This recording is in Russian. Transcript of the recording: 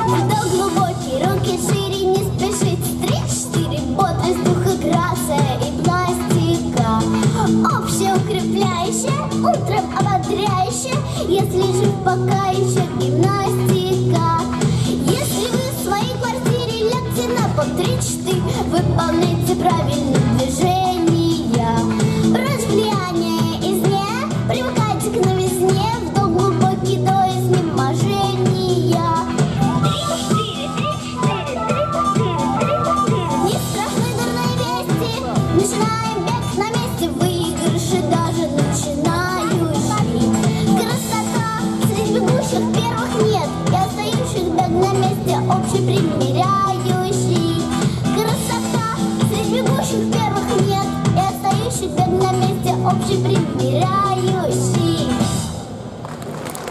Вдох глубокий, руки шире, не спешить. 3-4, бодрость, дух и грация и пластика. Общеукрепляющая, утром ободряющая, если жив пока еще гимнастика. Если вы в своей квартире лягте на пол 3-4, выполняйте правильные движения. Прочь влияние извне, привыкайте к новизне, вдох глубокий до изнеможения. 3-4, 3-4, 3-4, 3-4. Не страшны дурные вести, начинаем бег на месте, выигрыши даже начинающий. Красота, среди бегущих первых нет, и остающих бег на месте, общепримиряющий. Красота, среди бегущих первых нет, и остающих бег на месте, общепримиряющий.